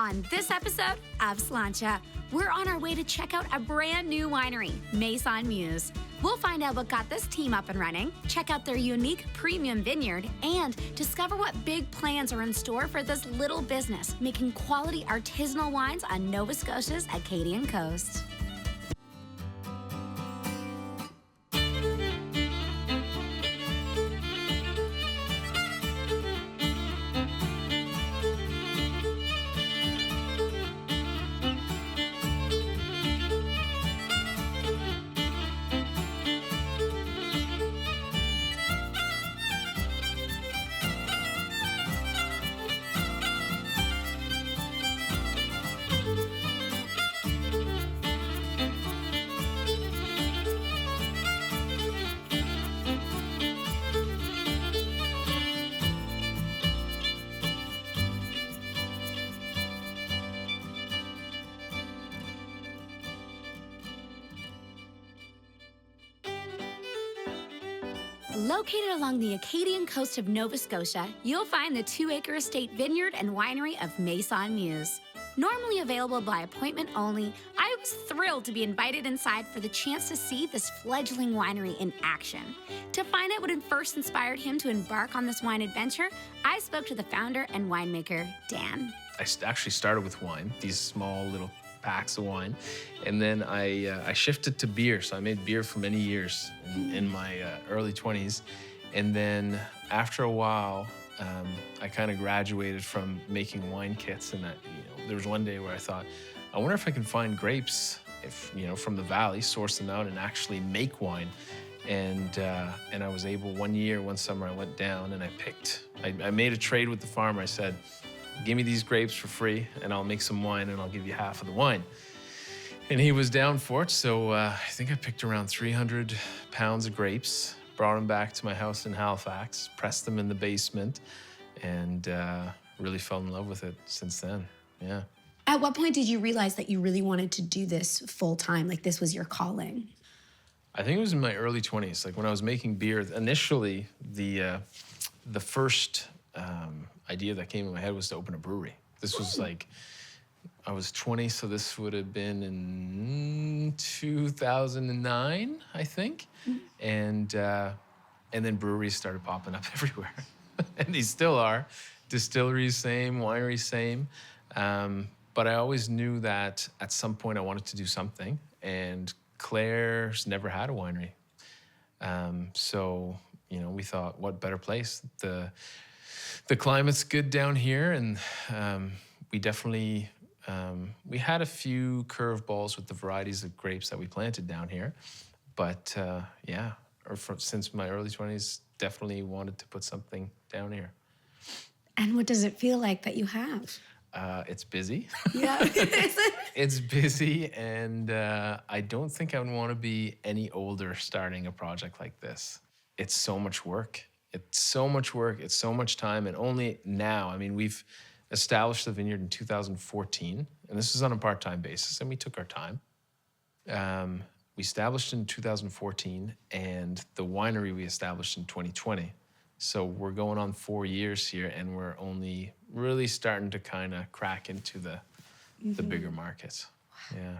On this episode of Slainte, we're on our way to check out a brand new winery, Maison Meuse. We'll find out what got this team up and running, check out their unique premium vineyard, and discover what big plans are in store for this little business making quality artisanal wines on Nova Scotia's Acadian coast. Located along the Acadian coast of Nova Scotia, you'll find the 2-acre estate vineyard and winery of Maison Meuse. Normally available by appointment only, I was thrilled to be invited inside for the chance to see this fledgling winery in action. To find out what had first inspired him to embark on this wine adventure, I spoke to the founder and winemaker, Dan. I actually started with wine, these small little packs of wine, and then I shifted to beer. So I made beer for many years in my early 20s, and then after a while, I kind of graduated from making wine kits. And there was one day where I thought, I wonder if I can find grapes, from the valley, source them out, and actually make wine. And I was able. One summer, I went down and I made a trade with the farmer. I said, give me these grapes for free and I'll make some wine and I'll give you half of the wine. And he was down for it. So I think I picked around 300 pounds of grapes, brought them back to my house in Halifax, pressed them in the basement, and really fell in love with it since then. Yeah. At what point did you realize that you really wanted to do this full time? Like this was your calling? I think it was in my early 20s. Like when I was making beer, initially the first idea that came in my head was to open a brewery. This was like, I was 20, so this would have been in 2009, I think. And then breweries started popping up everywhere. And these still are. Distilleries, same. Wineries, same. But I always knew that at some point I wanted to do something. And Claire's never had a winery. So, we thought, what better place? The climate's good down here, and we definitely, we had a few curveballs with the varieties of grapes that we planted down here. But since my early 20s, definitely wanted to put something down here. And what does it feel like that you have? It's busy. Yeah. It's busy, and I don't think I would want to be any older starting a project like this. It's so much work. It's so much work. It's so much time. And only now, we've established the vineyard in 2014, and this is on a part-time basis, and we took our time. We established in 2014, and the winery we established in 2020. So we're going on 4 years here, and we're only really starting to kind of crack into the bigger markets. Wow. Yeah.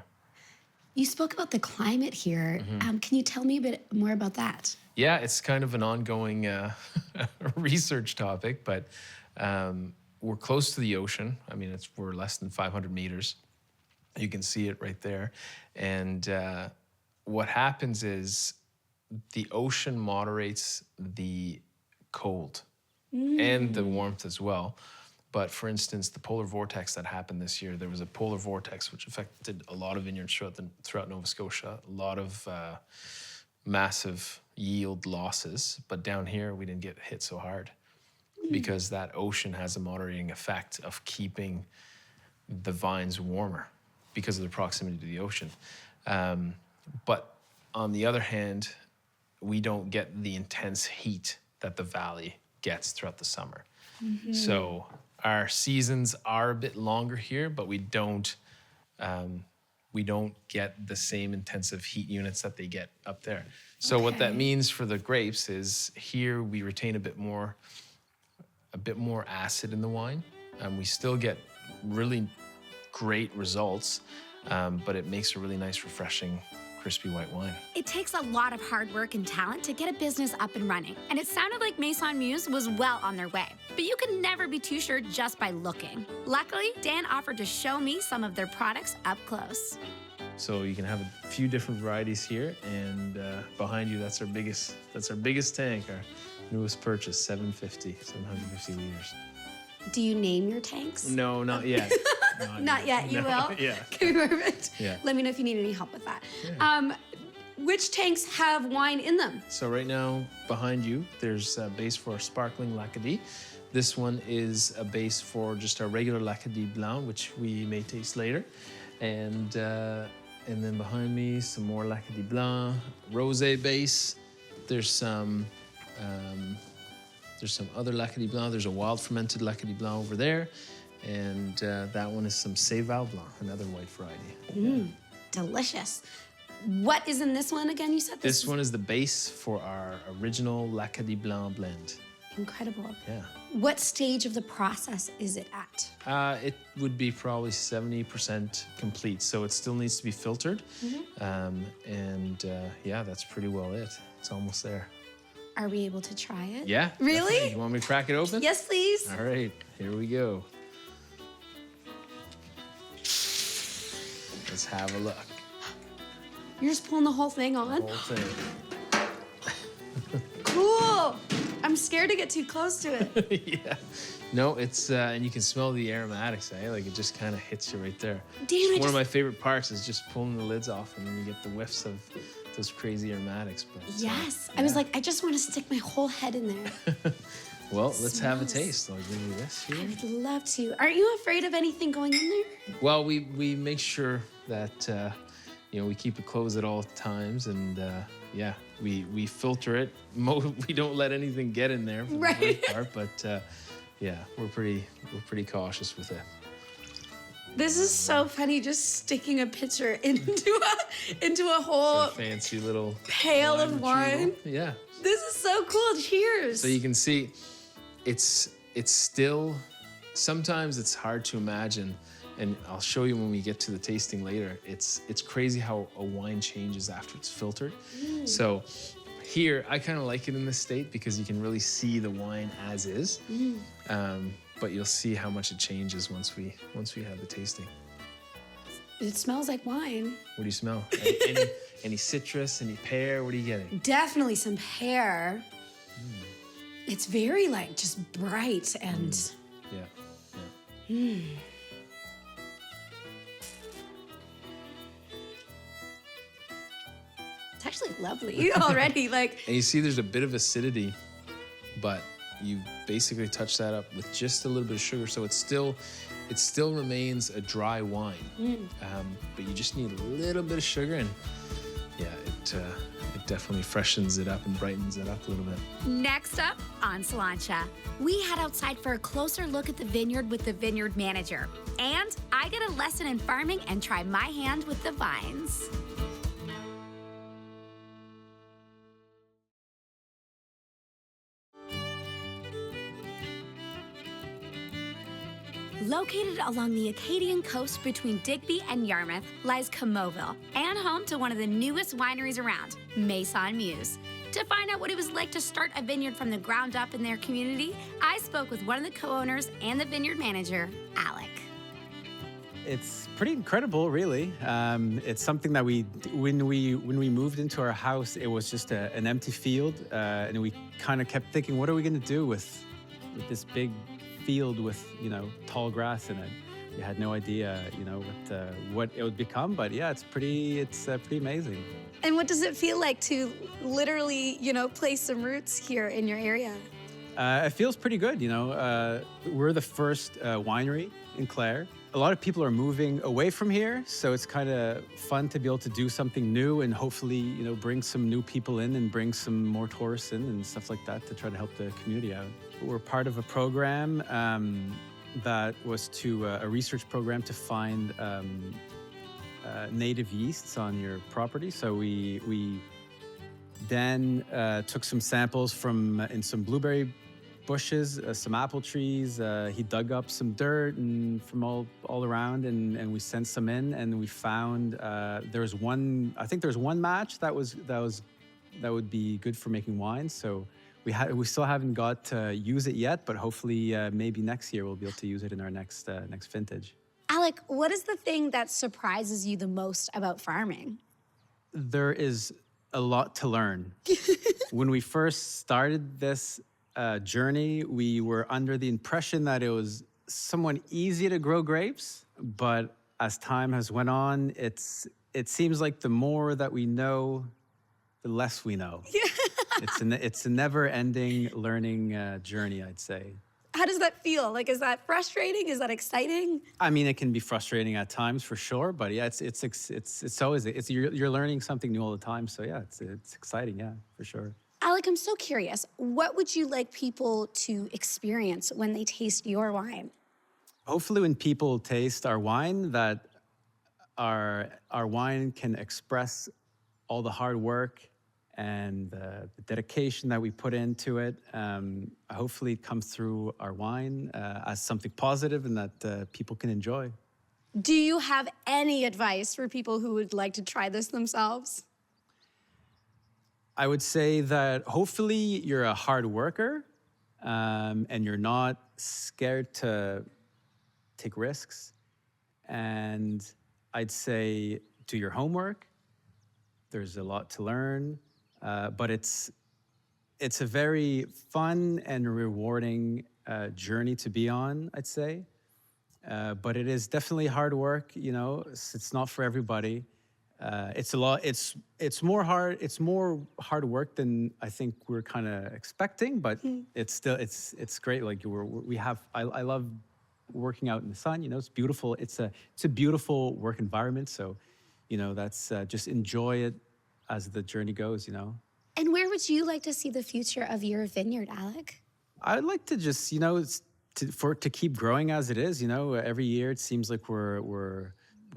You spoke about the climate here. Can you tell me a bit more about that? Yeah, it's kind of an ongoing research topic, but we're close to the ocean. We're less than 500 meters. You can see it right there. And what happens is the ocean moderates the cold and the warmth as well. But for instance, the polar vortex that happened this year, there was a polar vortex which affected a lot of vineyards throughout Nova Scotia, a lot of massive yield losses. But down here, we didn't get hit so hard because that ocean has a moderating effect of keeping the vines warmer because of the proximity to the ocean. But on the other hand, we don't get the intense heat that the valley gets throughout the summer. So our seasons are a bit longer here, but we don't get the same intensive heat units that they get up there. So what that means for the grapes is here we retain a bit more acid in the wine. We still get really great results, but it makes a really nice, refreshing, crispy white wine. It takes a lot of hard work and talent to get a business up and running, and it sounded like Maison Meuse was well on their way. But you can never be too sure just by looking. Luckily, Dan offered to show me some of their products up close. So you can have a few different varieties here, and behind you, that's our biggest tank, our newest purchase, 750 liters. Do you name your tanks? No, not yet. Not yet. You will? Yeah. Okay, perfect. Yeah. Let me know if you need any help with that. Yeah. Which tanks have wine in them? So right now, behind you, there's a base for sparkling L'Acadie. This one is a base for just our regular L'Acadie Blanc, which we may taste later. And then behind me, some more L'Acadie Blanc, rosé base. There's some other L'Acadie Blanc. There's a wild fermented L'Acadie Blanc over there. And that one is some Céval Blanc, another white variety. Delicious. What is in this one again? You said this one is the base for our original L'Acadie Blanc blend. Incredible. Yeah. What stage of the process is it at? It would be probably 70% complete, so it still needs to be filtered. Yeah, that's pretty well it. It's almost there. Are we able to try it? Yeah. Really? Definitely. You want me to crack it open? Yes, please. All right, here we go. Let's have a look. You're just pulling the whole thing on? The whole thing. Cool. I'm scared to get too close to it. Yeah. No, it's, and you can smell the aromatics, eh? Like it just kind of hits you right there. Damn, One of my favorite parts is just pulling the lids off and then you get the whiffs of those crazy aromatics. But Yes. yeah. I was like, I just want to stick my whole head in there. Well, let's have a Smells. taste. I'll give you this I here. would love to. Aren't you afraid of anything going in there? Well, we make sure that, we keep it closed at all times, and yeah, we filter it. We don't let anything get in there for the Right. most part, but yeah, we're pretty cautious with it. This is so funny, just sticking a pitcher into a whole A fancy little pail of wine. retrieval. Yeah. This is so cool. Cheers. So you can see, it's still, sometimes it's hard to imagine, and I'll show you when we get to the tasting later. It's crazy how a wine changes after it's filtered. So here, I kind of like it in this state because you can really see the wine as is. But you'll see how much it changes once we have the tasting. It smells like wine. What do you smell? Any citrus, any pear? What are you getting? Definitely some pear. It's very just bright and Yeah. it's actually lovely already. And you see there's a bit of acidity, but you basically touch that up with just a little bit of sugar, so it still remains a dry wine. But you just need a little bit of sugar, and yeah, it definitely freshens it up and brightens it up a little bit. Next up on Slainte, we head outside for a closer look at the vineyard with the vineyard manager. And I get a lesson in farming and try my hand with the vines. Located along the Acadian coast between Digby and Yarmouth lies Camoville, and home to one of the newest wineries around, Maison Meuse. To find out what it was like to start a vineyard from the ground up in their community, I spoke with one of the co-owners and the vineyard manager, Alec. It's pretty incredible, really. It's something that when we moved into our house, it was just an empty field, and we kind of kept thinking, what are we going to do with this big field with tall grass in it? We had no idea what it would become, but yeah, it's pretty amazing. And what does it feel like to literally, place some roots here in your area? It feels pretty good. We're the first winery in Clare. A lot of people are moving away from here, so it's kind of fun to be able to do something new and hopefully, bring some new people in and bring some more tourists in and stuff like that to try to help the community out. We're part of a program that was a research program to find native yeasts on your property. So we then took some samples in some blueberry bushes, some apple trees. He dug up some dirt and from all around, and we sent some in, and we found there's one. I think there's one match that would be good for making wine. So we still haven't got to use it yet, but hopefully maybe next year we'll be able to use it in our next vintage. Alec, what is the thing that surprises you the most about farming? There is a lot to learn. When we first started this journey, we were under the impression that it was somewhat easy to grow grapes, but as time has went on, it seems like the more that we know, the less we know. It's a never-ending learning journey, I'd say. How does that feel? Like, is that frustrating? Is that exciting? I mean, it can be frustrating at times for sure, but yeah, it's always you're learning something new all the time. So yeah, it's exciting, yeah, for sure. Alec, I'm so curious. What would you like people to experience when they taste your wine? Hopefully, when people taste our wine, that our wine can express all the hard work and the dedication that we put into it. Hopefully it comes through our wine as something positive and that people can enjoy. Do you have any advice for people who would like to try this themselves? I would say that hopefully you're a hard worker and you're not scared to take risks. And I'd say do your homework. There's a lot to learn. But it's a very fun and rewarding journey to be on, I'd say. But it is definitely hard work. You know, it's not for everybody. It's a lot. It's more hard work than I think we're kind of expecting. But it's great. Like I love working out in the sun. You know, it's beautiful. It's a beautiful work environment. So, you know, that's just enjoy it as the journey goes, you know. And where would you like to see the future of your vineyard, Alec? I'd like to just, you know, to keep growing as it is. You know, every year it seems like we're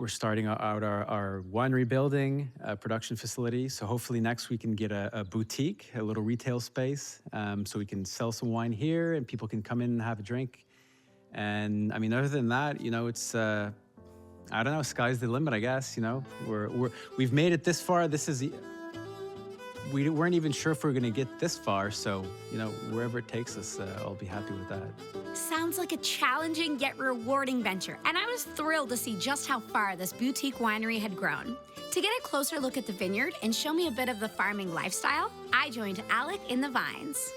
starting out our winery building, production facility. So hopefully next we can get a boutique, a little retail space, so we can sell some wine here and people can come in and have a drink. And I mean, other than that, you know, it's I don't know, sky's the limit, I guess. You know, we've made it this far. We weren't even sure if we were going to get this far. So, you know, wherever it takes us, I'll be happy with that. Sounds like a challenging yet rewarding venture, and I was thrilled to see just how far this boutique winery had grown. To get a closer look at the vineyard and show me a bit of the farming lifestyle, I joined Alec in the vines.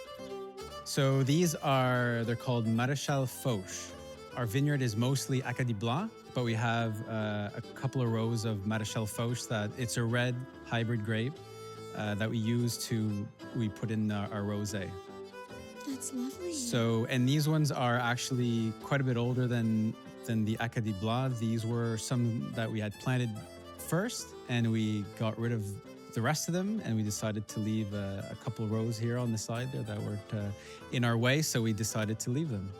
So they're called Maréchal Fauche. Our vineyard is mostly Acadie Blanc, but we have a couple of rows of Maréchal Fauche that it's a red hybrid grape that we put in our rosé. That's lovely. So, and these ones are actually quite a bit older than the Acadie Blanc. These were some that we had planted first, and we got rid of the rest of them, and we decided to leave a couple of rows here on the side there that were in our way, so we decided to leave them.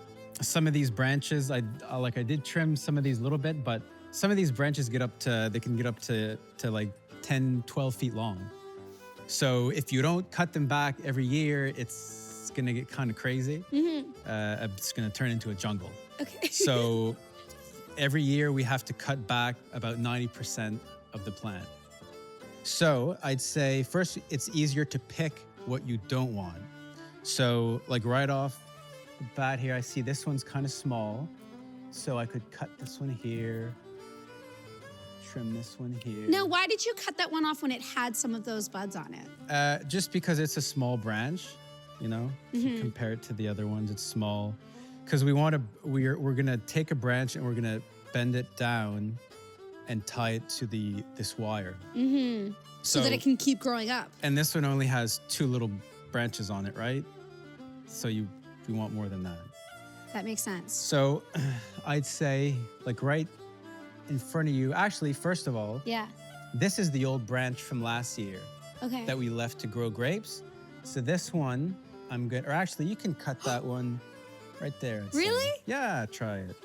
Some of these branches, I did trim some of these a little bit, but some of these branches can get up to like 10, 12 feet long. So if you don't cut them back every year, it's gonna get kind of crazy. Mm-hmm. It's gonna turn into a jungle. Okay. So every year we have to cut back about 90% of the plant. So I'd say first, it's easier to pick what you don't want. So like right off the bat here, I see this one's kind of small. So I could cut this one here, trim this one here. Now, why did you cut that one off when it had some of those buds on it? Just because it's a small branch, you know, compared to the other ones, it's small. Because we're gonna take a branch and we're gonna bend it down and tie it to this wire. Mm-hmm. So that it can keep growing up. And this one only has 2 little branches on it, right? So you want more than that. That makes sense. So I'd say like right in front of you, actually, first of all, Yeah. this is the old branch from last year Okay. that we left to grow grapes. So this one, I'm good. Or actually, you can cut that one right there. I'd say. Really? Yeah, try it.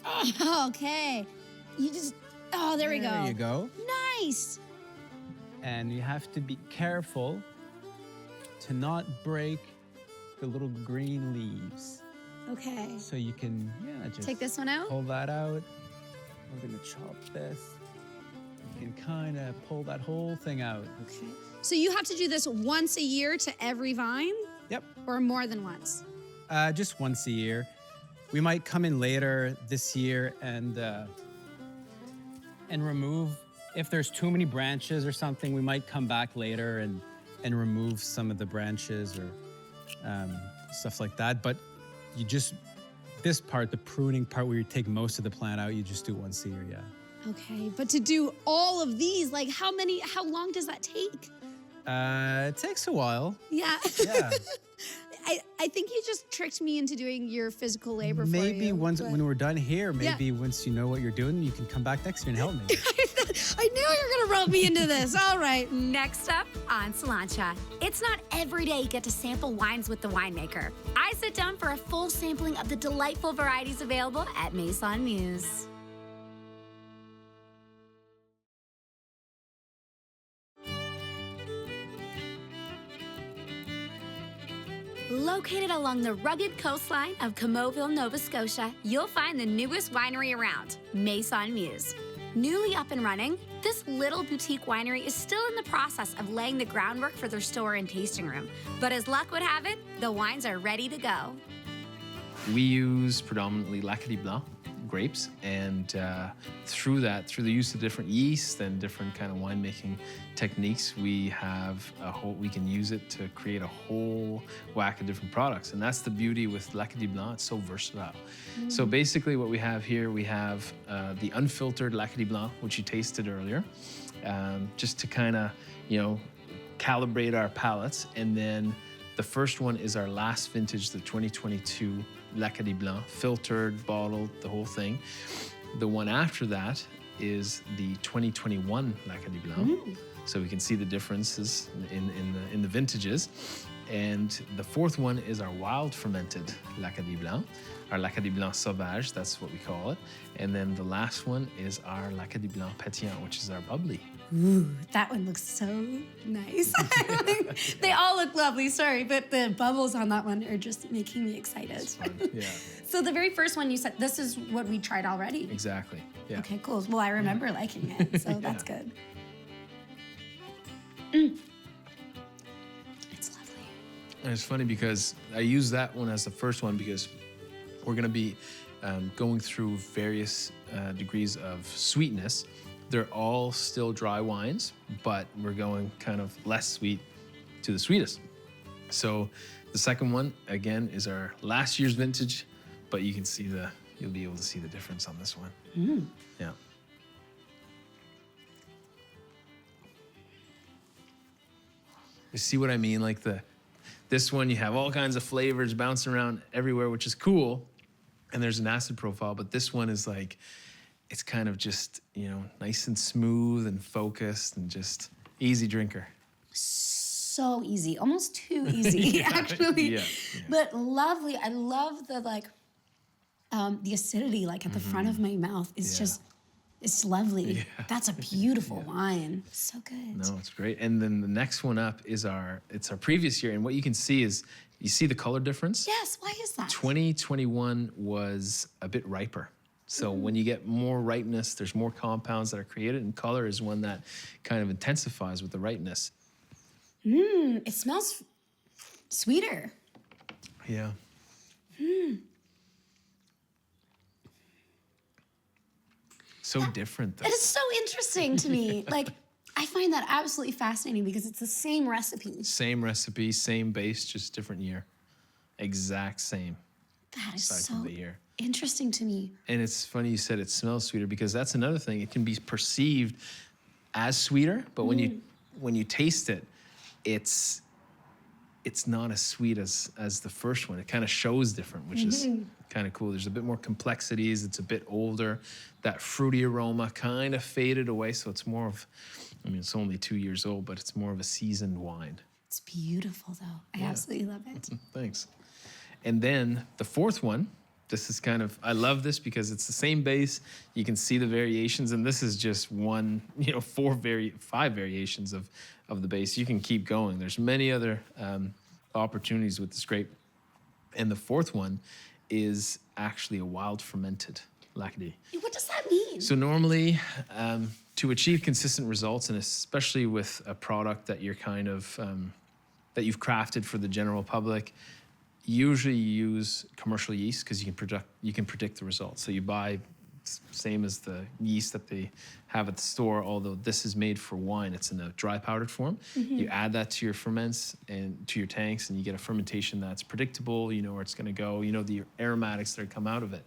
Oh, okay. There we go. There you go. Nice. And you have to be careful to not break the little green leaves. Okay. So you can, just Take this one out? pull that out. We're gonna chop this. You can kind of pull that whole thing out. Okay. So you have to do this once a year to every vine? Yep. Or more than once? Just once a year. We might come in later this year and remove, if there's too many branches or something, we might come back later and remove some of the branches or stuff like that. But this part, the pruning part where you take most of the plant out, you just do once a year, yeah. Okay, but to do all of these, like how long does that take? It takes a while. Yeah. Yeah. I think you just tricked me into doing your physical labor for you. Maybe but- when we're done here, once you know what you're doing, you can come back next year and help me. I knew you were gonna rope me into this. All right. Next up on Slainte, it's not every day you get to sample wines with the winemaker. I sit down for a full sampling of the delightful varieties available at Maison Meuse. Located along the rugged coastline of Camoville, Nova Scotia, you'll find the newest winery around, Maison Meuse. Newly up and running, this little boutique winery is still in the process of laying the groundwork for their store and tasting room. But as luck would have it, the wines are ready to go. We use predominantly L'Acadie Blanc grapes, and through the use of different yeast and different kind of winemaking techniques, we can use it to create a whole whack of different products. And that's the beauty with L'Acadie Blanc, it's so versatile. So basically what we have here, we have the unfiltered L'Acadie Blanc, which you tasted earlier, just to kind of, calibrate our palates. And then the first one is our last vintage, the 2022 L'Acadie Blanc, filtered, bottled, the whole thing. The one after that is the 2021 L'Acadie Blanc. So we can see the differences in the vintages. And the fourth one is our wild fermented L'Acadie Blanc, our L'Acadie Blanc Sauvage, that's what we call it. And then the last one is our L'Acadie Blanc Pétillant, which is our bubbly. Ooh, that one looks so nice. They all look lovely, sorry, but the bubbles on that one are just making me excited. It's fun, yeah. So the very first one you said, this is what we tried already? Exactly, yeah. Okay, cool. Well, I remember liking it, so that's good. It's lovely. And it's funny because I use that one as the first one because we're gonna be going through various degrees of sweetness. They're all still dry wines, but we're going kind of less sweet to the sweetest. So the second one, again, is our last year's vintage, but you'll be able to see the difference on this one. Yeah. You see what I mean? Like this one, you have all kinds of flavors bouncing around everywhere, which is cool. And there's an acid profile, but this one is like, it's kind of just, nice and smooth and focused and just easy drinker. So easy, almost too easy, actually. Yeah. But lovely. I love the the acidity at the front of my mouth. It's just, it's lovely. Yeah. That's a beautiful wine. So good. No, it's great. And then the next one up is it's our previous year. And what you can see is, you see the color difference? Yes, why is that? 2021 was a bit riper. So when you get more ripeness, there's more compounds that are created, and color is one that kind of intensifies with the ripeness. It smells sweeter. Yeah. So different, though. It is so interesting to me. I find that absolutely fascinating because it's the same recipe. Same recipe, same base, just different year. Exact same. That is aside so from the year. interesting to me. And it's funny you said it smells sweeter because that's another thing. It can be perceived as sweeter, but when you taste it, it's not as sweet as the first one. It kind of shows different, which is kind of cool. There's a bit more complexities. It's a bit older. That fruity aroma kind of faded away, so it's more of, it's only 2 years old, but it's more of a seasoned wine. It's beautiful, though. I absolutely love it. Thanks. And then the fourth one, this is kind of, I love this because it's the same base. You can see the variations, and this is just one, 5 variations of the base. You can keep going. There's many other opportunities with this grape. And the fourth one is actually a wild fermented Lacadie. What does that mean? So normally, to achieve consistent results, and especially with a product that you're kind of that you've crafted for the general public, usually you use commercial yeast because you can predict the results. So you buy same as the yeast that they have at the store, although this is made for wine. It's in a dry powdered form. You add that to your ferments and to your tanks, and you get a fermentation that's predictable. You know where it's going to go. You know the aromatics that come out of it.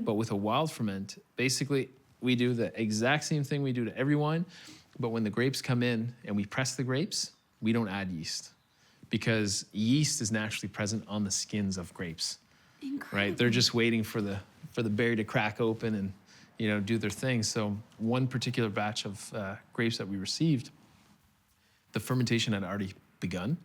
But with a wild ferment, basically we do the exact same thing we do to every wine, but when the grapes come in and we press the grapes, we don't add yeast because yeast is naturally present on the skins of grapes. Incredible. Right? They're just waiting for the berry to crack open and do their thing. So one particular batch of grapes that we received, the fermentation had already begun,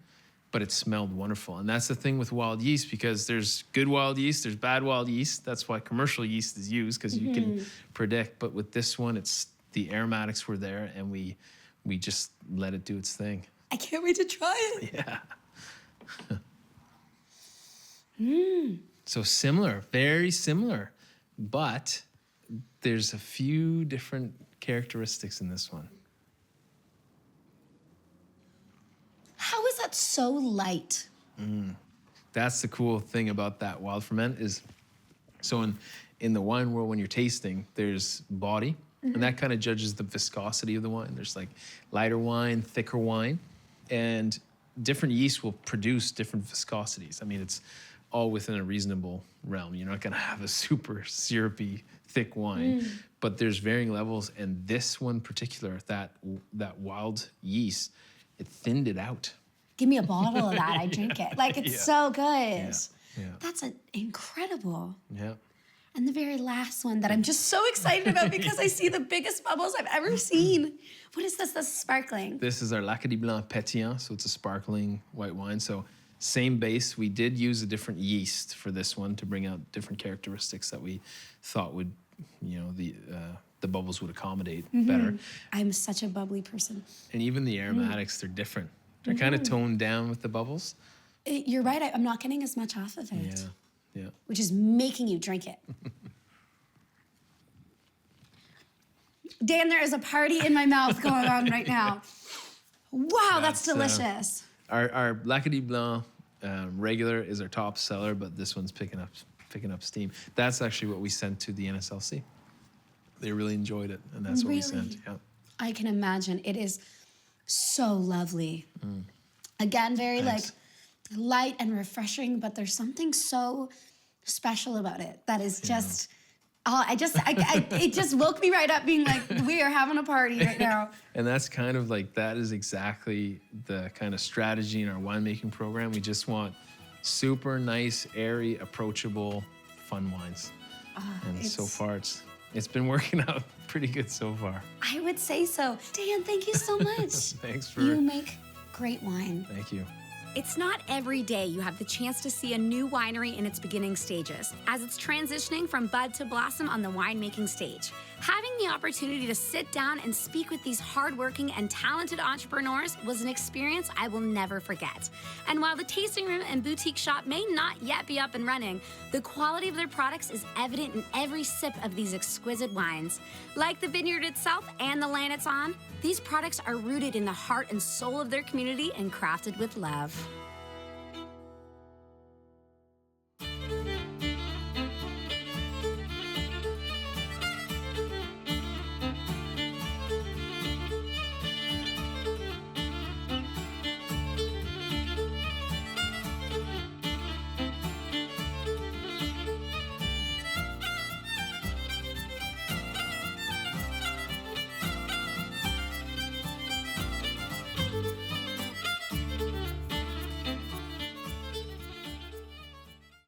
but it smelled wonderful. And that's the thing with wild yeast, because there's good wild yeast, there's bad wild yeast. That's why commercial yeast is used, because you can predict. But with this one, it's the aromatics were there, and we just let it do its thing. I can't wait to try it. Yeah. So similar, very similar, but there's a few different characteristics in this one. How is that so light? That's the cool thing about that wild ferment is, so in the wine world, when you're tasting, there's body, and that kind of judges the viscosity of the wine. There's like lighter wine, thicker wine, and different yeast will produce different viscosities. I mean, it's all within a reasonable realm. You're not going to have a super syrupy, thick wine, but there's varying levels. And this one particular, that wild yeast, it thinned it out. Give me a bottle of that. I drink it. Like, it's so good. Yeah. That's incredible. Yeah. And the very last one that I'm just so excited about because I see the biggest bubbles I've ever seen. What is this? This is sparkling. This is our Lacadie Blanc Pétillant, so it's a sparkling white wine. So same base. We did use a different yeast for this one to bring out different characteristics that we thought would, the bubbles would accommodate better. I'm such a bubbly person. And even the aromatics, they're different. They're kind of toned down with the bubbles. You're right. I'm not getting as much off of it. Yeah. Which is making you drink it. Dan, there is a party in my mouth going on right now. Wow, that's delicious. Our Lacadie Blanc regular is our top seller, but this one's picking up steam. That's actually what we sent to the NSLC. They really enjoyed it, and that's what we sent. Yeah. I can imagine. It is so lovely. Again, very Thanks. like light and refreshing, but there's something so special about it that is just. Oh, it just woke me right up, being like, we are having a party right now. And that's kind of like, that is exactly the kind of strategy in our winemaking program. We just want super nice, airy, approachable, fun wines. And so far, it's been working out pretty good so far. I would say so. Dan, thank you so much. Thanks for... You make great wine. Thank you. It's not every day you have the chance to see a new winery in its beginning stages, as it's transitioning from bud to blossom on the winemaking stage. Having the opportunity to sit down and speak with these hardworking and talented entrepreneurs was an experience I will never forget. And while the tasting room and boutique shop may not yet be up and running, the quality of their products is evident in every sip of these exquisite wines. Like the vineyard itself and the land it's on, these products are rooted in the heart and soul of their community and crafted with love.